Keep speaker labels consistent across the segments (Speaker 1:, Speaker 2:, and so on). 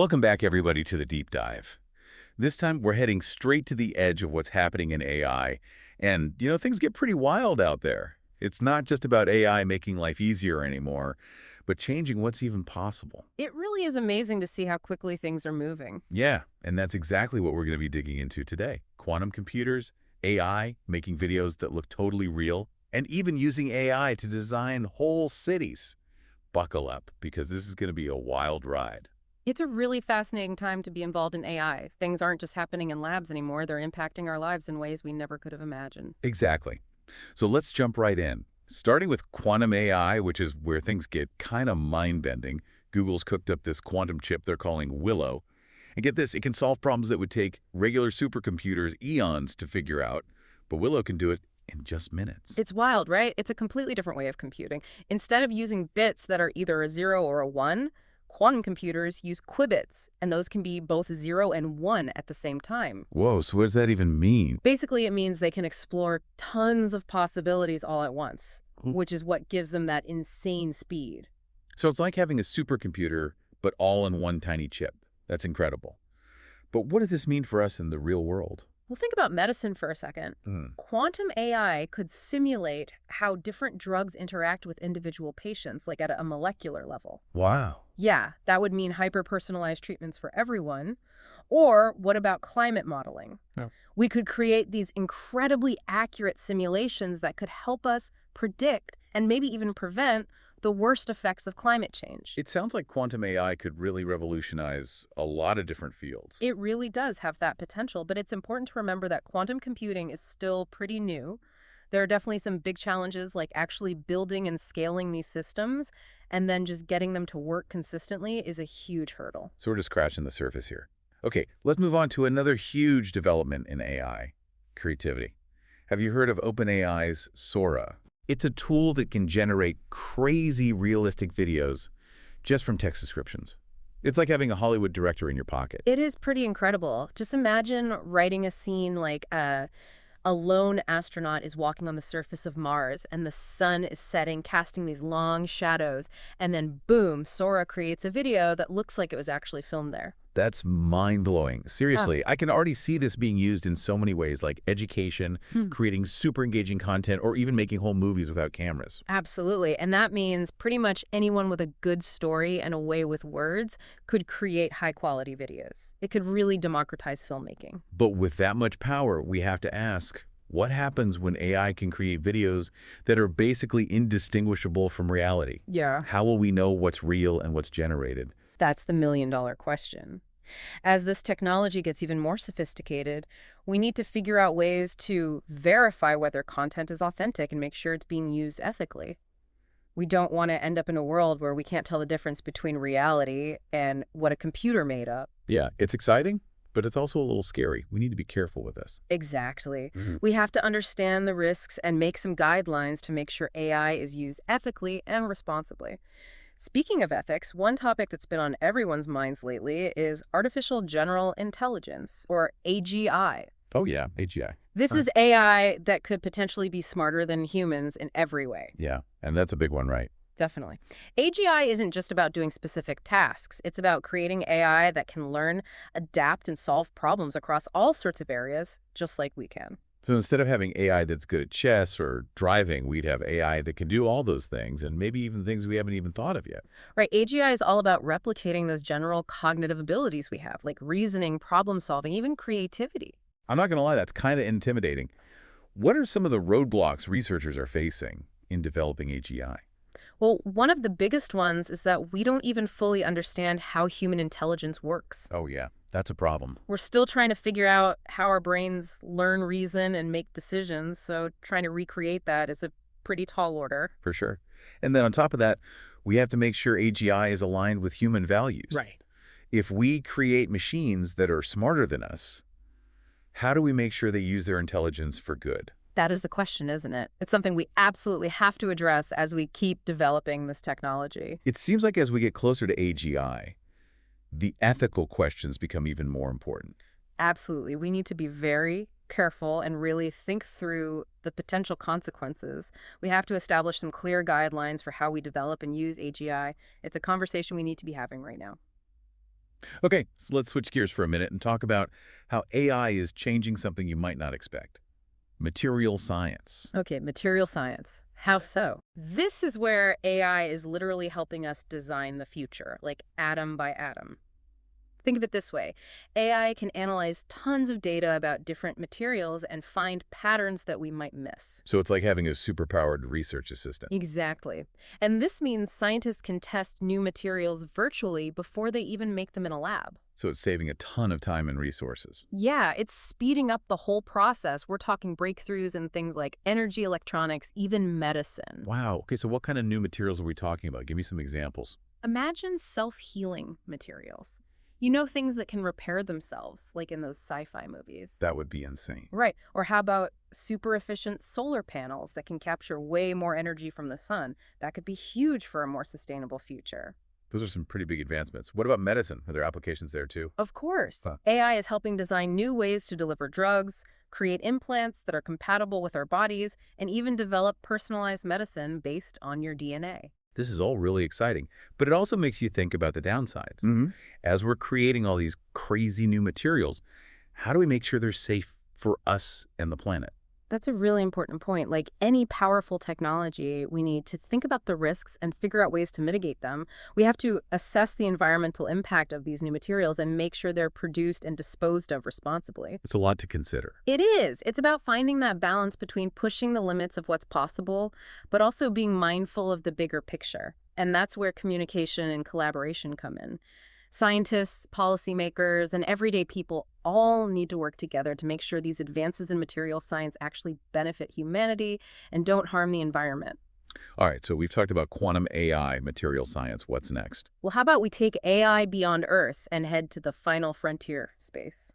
Speaker 1: Welcome back, everybody, to the deep dive. This time, we're heading straight to the edge of what's happening in AI. And, things get pretty wild out there. It's not just about AI making life easier anymore, but changing what's even possible.
Speaker 2: It really is amazing to see how quickly things are moving.
Speaker 1: Yeah, and that's exactly what we're going to be digging into today. Quantum computers, AI, making videos that look totally real, and even using AI to design whole cities. Buckle up, because this is going to be a wild ride.
Speaker 2: It's a really fascinating time to be involved in AI. Things aren't just happening in labs anymore, they're impacting our lives in ways we never could have imagined.
Speaker 1: Exactly. So let's jump right in. Starting with quantum AI, which is where things get kind of mind-bending. Google's cooked up this quantum chip they're calling Willow. And get this, it can solve problems that would take regular supercomputers eons to figure out, but Willow can do it in just minutes.
Speaker 2: It's wild, right? It's a completely different way of computing. Instead of using bits that are either a 0 or a 1, quantum computers use qubits, and those can be both 0 and 1 at the same time.
Speaker 1: Whoa, so what does that even mean?
Speaker 2: Basically, it means they can explore tons of possibilities all at once, which is what gives them that insane speed.
Speaker 1: So it's like having a supercomputer, but all in one tiny chip. That's incredible. But what does this mean for us in the real world?
Speaker 2: Well, think about medicine for a second. Quantum AI could simulate how different drugs interact with individual patients, like at a molecular level.
Speaker 1: Wow.
Speaker 2: Yeah, that would mean hyper-personalized treatments for everyone. Or what about climate modeling?
Speaker 1: Yeah.
Speaker 2: We could create these incredibly accurate simulations that could help us predict and maybe even prevent the worst effects of climate change.
Speaker 1: It sounds like quantum AI could really revolutionize a lot of different fields.
Speaker 2: It really does have that potential, but it's important to remember that quantum computing is still pretty new. There are definitely some big challenges like actually building and scaling these systems, and then just getting them to work consistently is a huge hurdle.
Speaker 1: So we're just scratching the surface here. Okay, let's move on to another huge development in AI, creativity. Have you heard of OpenAI's Sora? It's a tool that can generate crazy realistic videos just from text descriptions. It's like having a Hollywood director in your pocket.
Speaker 2: It is pretty incredible. Just imagine writing a scene like a lone astronaut is walking on the surface of Mars and the sun is setting, casting these long shadows, and then boom, Sora creates a video that looks like it was actually filmed there.
Speaker 1: That's mind-blowing. Seriously, I can already see this being used in so many ways, like education, creating super engaging content, or even making whole movies without cameras.
Speaker 2: Absolutely. And that means pretty much anyone with a good story and a way with words could create high-quality videos. It could really democratize filmmaking.
Speaker 1: But with that much power, we have to ask, what happens when AI can create videos that are basically indistinguishable from reality?
Speaker 2: Yeah.
Speaker 1: How will we know what's real and what's generated?
Speaker 2: That's the million-dollar question. As this technology gets even more sophisticated, we need to figure out ways to verify whether content is authentic and make sure it's being used ethically. We don't want to end up in a world where we can't tell the difference between reality and what a computer made up.
Speaker 1: Yeah, it's exciting, but it's also a little scary. We need to be careful with this.
Speaker 2: Exactly. We have to understand the risks and make some guidelines to make sure AI is used ethically and responsibly. Speaking of ethics, one topic that's been on everyone's minds lately is artificial general intelligence, or AGI.
Speaker 1: Oh yeah, AGI.
Speaker 2: This is AI that could potentially be smarter than humans in every way.
Speaker 1: Yeah, and that's a big one, right?
Speaker 2: Definitely. AGI isn't just about doing specific tasks. It's about creating AI that can learn, adapt, and solve problems across all sorts of areas, just like we can.
Speaker 1: So instead of having AI that's good at chess or driving, we'd have AI that can do all those things and maybe even things we haven't even thought of yet.
Speaker 2: Right, AGI is all about replicating those general cognitive abilities we have, like reasoning, problem solving, even creativity.
Speaker 1: I'm not going to lie, that's kind of intimidating. What are some of the roadblocks researchers are facing in developing AGI?
Speaker 2: Well, one of the biggest ones is that we don't even fully understand how human intelligence works.
Speaker 1: Oh yeah, that's a problem.
Speaker 2: We're still trying to figure out how our brains learn, reason, and make decisions, so trying to recreate that is a pretty tall order.
Speaker 1: For sure. And then on top of that, we have to make sure AGI is aligned with human values.
Speaker 2: Right.
Speaker 1: If we create machines that are smarter than us, how do we make sure they use their intelligence for good?
Speaker 2: That is the question, isn't it? It's something we absolutely have to address as we keep developing this technology.
Speaker 1: It seems like as we get closer to AGI, the ethical questions become even more important.
Speaker 2: Absolutely. We need to be very careful and really think through the potential consequences. We have to establish some clear guidelines for how we develop and use AGI. It's a conversation we need to be having right now.
Speaker 1: Okay, so let's switch gears for a minute and talk about how AI is changing something you might not expect. Material science.
Speaker 2: Okay, material science. How so? This is where AI is literally helping us design the future, like atom by atom. Think of it this way. AI can analyze tons of data about different materials and find patterns that we might miss.
Speaker 1: So it's like having a superpowered research assistant.
Speaker 2: Exactly. And this means scientists can test new materials virtually before they even make them in a lab.
Speaker 1: So it's saving a ton of time and resources.
Speaker 2: Yeah, it's speeding up the whole process. We're talking breakthroughs in things like energy, electronics, even medicine.
Speaker 1: Wow. Okay, so what kind of new materials are we talking about? Give me some examples.
Speaker 2: Imagine self-healing materials. You know, things that can repair themselves, like in those sci-fi movies.
Speaker 1: That would be insane.
Speaker 2: Right. Or how about super efficient solar panels that can capture way more energy from the sun? That could be huge for a more sustainable future.
Speaker 1: Those are some pretty big advancements. What about medicine? Are there applications there too?
Speaker 2: Of course,
Speaker 1: Huh.
Speaker 2: AI is helping design new ways to deliver drugs, create implants that are compatible with our bodies, and even develop personalized medicine based on your DNA.
Speaker 1: This is all really exciting, but it also makes you think about the downsides.
Speaker 2: Hmm.
Speaker 1: As we're creating all these crazy new materials, how do we make sure they're safe for us and the planet?
Speaker 2: That's a really important point. Like any powerful technology, we need to think about the risks and figure out ways to mitigate them. We have to assess the environmental impact of these new materials and make sure they're produced and disposed of responsibly.
Speaker 1: It's a lot to consider.
Speaker 2: It is. It's about finding that balance between pushing the limits of what's possible, but also being mindful of the bigger picture. And that's where communication and collaboration come in. Scientists, policymakers, and everyday people all need to work together to make sure these advances in material science actually benefit humanity and don't harm the environment.
Speaker 1: All right, so we've talked about quantum AI, material science. What's next?
Speaker 2: Well, how about we take AI beyond Earth and head to the final frontier, space?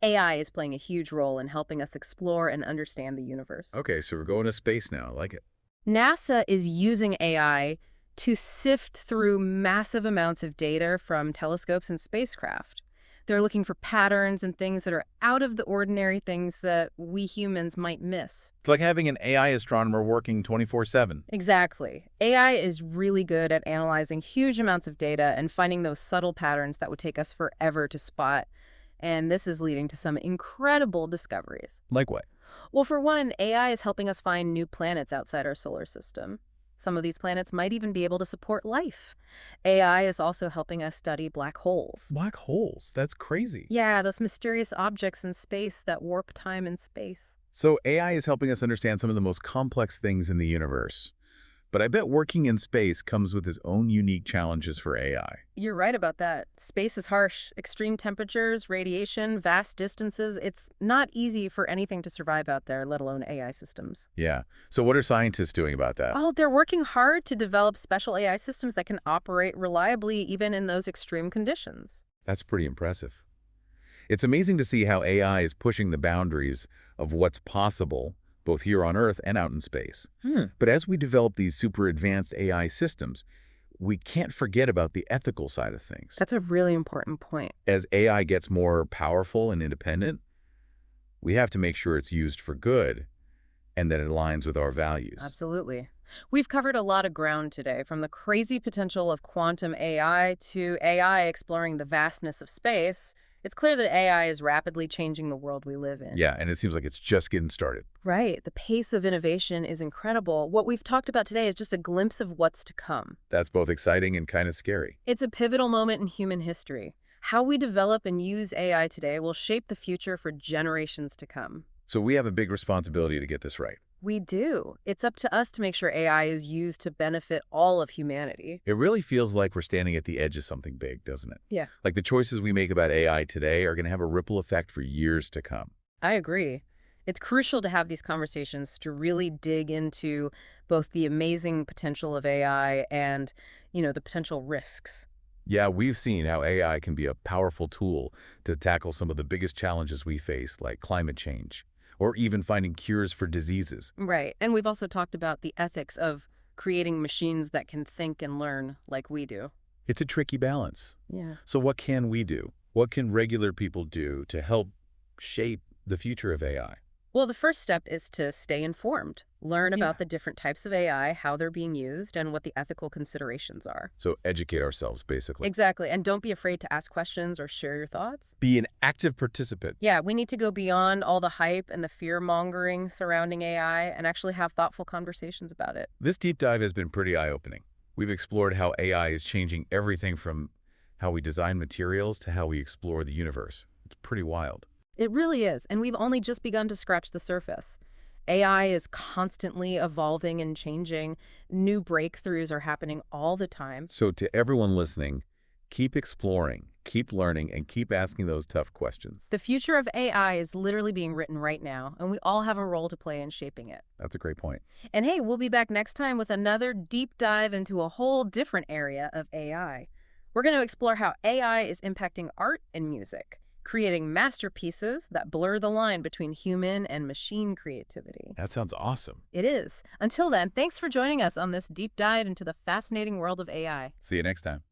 Speaker 2: AI is playing a huge role in helping us explore and understand the universe.
Speaker 1: Okay, so we're going to space now. I like it.
Speaker 2: NASA is using AI to sift through massive amounts of data from telescopes and spacecraft. They're looking for patterns and things that are out of the ordinary, things that we humans might miss.
Speaker 1: It's like having an AI astronomer working 24/7.
Speaker 2: Exactly. AI is really good at analyzing huge amounts of data and finding those subtle patterns that would take us forever to spot. And this is leading to some incredible discoveries.
Speaker 1: Like what?
Speaker 2: Well, for one, AI is helping us find new planets outside our solar system. Some of these planets might even be able to support life. AI is also helping us study black holes.
Speaker 1: Black holes. That's crazy.
Speaker 2: Yeah, those mysterious objects in space that warp time and space.
Speaker 1: So AI is helping us understand some of the most complex things in the universe. But I bet working in space comes with its own unique challenges for AI.
Speaker 2: You're right about that. Space is harsh. Extreme temperatures, radiation, vast distances. It's not easy for anything to survive out there, let alone AI systems.
Speaker 1: Yeah. So what are scientists doing about that?
Speaker 2: Oh, they're working hard to develop special AI systems that can operate reliably even in those extreme conditions.
Speaker 1: That's pretty impressive. It's amazing to see how AI is pushing the boundaries of what's possible, both here on Earth and out in space. But as we develop these super advanced AI systems, we can't forget about the ethical side of things.
Speaker 2: That's a really important point.
Speaker 1: As AI gets more powerful and independent, we have to make sure it's used for good and that it aligns with our values.
Speaker 2: Absolutely. We've covered a lot of ground today, from the crazy potential of quantum AI to AI exploring the vastness of space. It's clear that AI is rapidly changing the world we live in.
Speaker 1: Yeah, and it seems like it's just getting started.
Speaker 2: Right. The pace of innovation is incredible. What we've talked about today is just a glimpse of what's to come.
Speaker 1: That's both exciting and kind of scary.
Speaker 2: It's a pivotal moment in human history. How we develop and use AI today will shape the future for generations to come.
Speaker 1: So we have a big responsibility to get this right.
Speaker 2: We do. It's up to us to make sure AI is used to benefit all of humanity.
Speaker 1: It really feels like we're standing at the edge of something big, doesn't it?
Speaker 2: Yeah,
Speaker 1: Like the choices we make about AI today are going to have a ripple effect for years to come.
Speaker 2: I agree. It's crucial to have these conversations to really dig into both the amazing potential of AI and, the potential risks.
Speaker 1: Yeah, we've seen how AI can be a powerful tool to tackle some of the biggest challenges we face, like climate change, or even finding cures for diseases.
Speaker 2: Right. And we've also talked about the ethics of creating machines that can think and learn like we do.
Speaker 1: It's a tricky balance.
Speaker 2: Yeah.
Speaker 1: So what can we do? What can regular people do to help shape the future of AI?
Speaker 2: Well, the first step is to stay informed. Learn
Speaker 1: Yeah.
Speaker 2: about the different types of AI, how they're being used, and what the ethical considerations are.
Speaker 1: So educate ourselves, basically.
Speaker 2: Exactly. And don't be afraid to ask questions or share your thoughts.
Speaker 3: Be an active participant.
Speaker 2: Yeah, we need to go beyond all the hype and the fear-mongering surrounding AI and actually have thoughtful conversations about it.
Speaker 1: This deep dive has been pretty eye-opening. We've explored how AI is changing everything from how we design materials to how we explore the universe. It's pretty wild.
Speaker 2: It really is, and we've only just begun to scratch the surface. AI is constantly evolving and changing. New breakthroughs are happening all the time.
Speaker 1: So to everyone listening, keep exploring, keep learning, and keep asking those tough questions.
Speaker 2: The future of AI is literally being written right now, and we all have a role to play in shaping it.
Speaker 1: That's a great point.
Speaker 2: And hey, we'll be back next time with another deep dive into a whole different area of AI. We're going to explore how AI is impacting art and music, creating masterpieces that blur the line between human and machine creativity.
Speaker 1: That sounds awesome.
Speaker 2: It is. Until then, thanks for joining us on this deep dive into the fascinating world of AI.
Speaker 1: See you next time.